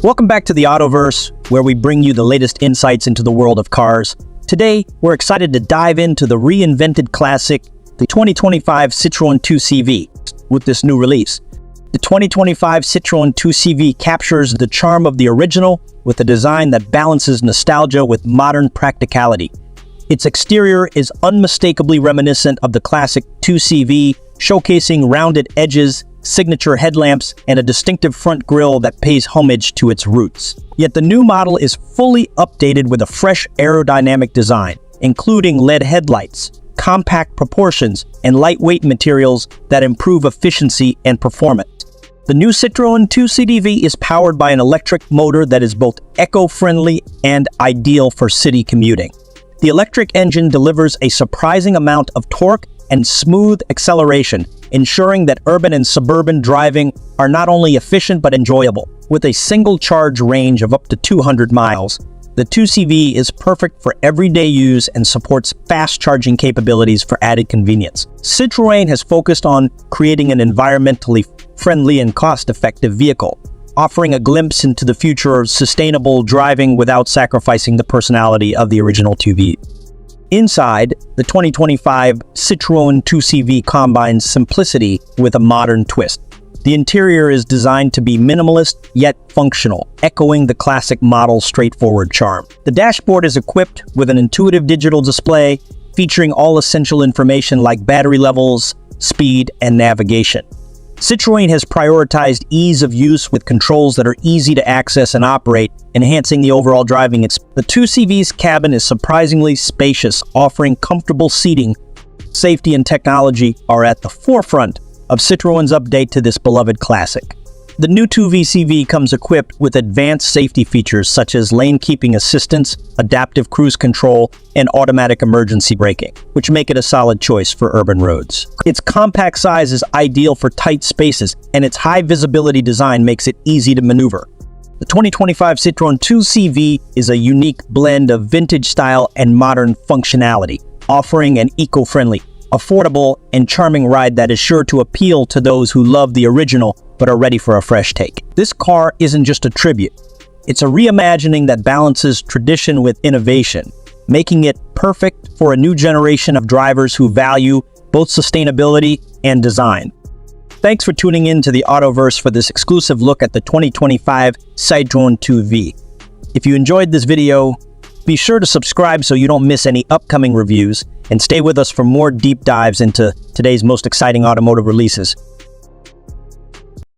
Welcome back to the AutoVerse, where we bring you the latest insights into the world of cars. Today, we're excited to dive into the reinvented classic, the 2025 Citroën 2CV, with this new release. The 2025 Citroën 2CV captures the charm of the original with a design that balances nostalgia with modern practicality. Its exterior is unmistakably reminiscent of the classic 2CV, showcasing rounded edges, signature headlamps, and a distinctive front grille that pays homage to its roots. Yet the new model is fully updated with a fresh aerodynamic design, including LED headlights, compact proportions, and lightweight materials that improve efficiency and performance. The new Citroën 2CV is powered by an electric motor that is both eco-friendly and ideal for city commuting. The electric engine delivers a surprising amount of torque and smooth acceleration, ensuring that urban and suburban driving are not only efficient but enjoyable. With a single charge range of up to 200 miles, the 2CV is perfect for everyday use and supports fast charging capabilities for added convenience. Citroën has focused on creating an environmentally friendly and cost-effective vehicle, offering a glimpse into the future of sustainable driving without sacrificing the personality of the original 2V. Inside, the 2025 Citroën 2CV combines simplicity with a modern twist. The interior is designed to be minimalist yet functional, echoing the classic model's straightforward charm. The dashboard is equipped with an intuitive digital display featuring all essential information like battery levels, speed, and navigation. Citroën has prioritized ease of use with controls that are easy to access and operate, enhancing the overall driving experience. The 2CV's cabin is surprisingly spacious, offering comfortable seating. Safety and technology are at the forefront of Citroën's update to this beloved classic. The new 2CV comes equipped with advanced safety features such as lane keeping assistance, adaptive cruise control, and automatic emergency braking, which make it a solid choice for urban roads. Its compact size is ideal for tight spaces, and its high visibility design makes it easy to maneuver. The 2025 Citroën 2CV is a unique blend of vintage style and modern functionality, offering an eco-friendly, affordable, and charming ride that is sure to appeal to those who love the original but are ready for a fresh take. This car isn't just a tribute. It's a reimagining that balances tradition with innovation, making it perfect for a new generation of drivers who value both sustainability and design. Thanks for tuning in to the AutoVerse for this exclusive look at the 2025 Citroën 2V. If you enjoyed this video, be sure to subscribe so you don't miss any upcoming reviews, and stay with us for more deep dives into today's most exciting automotive releases.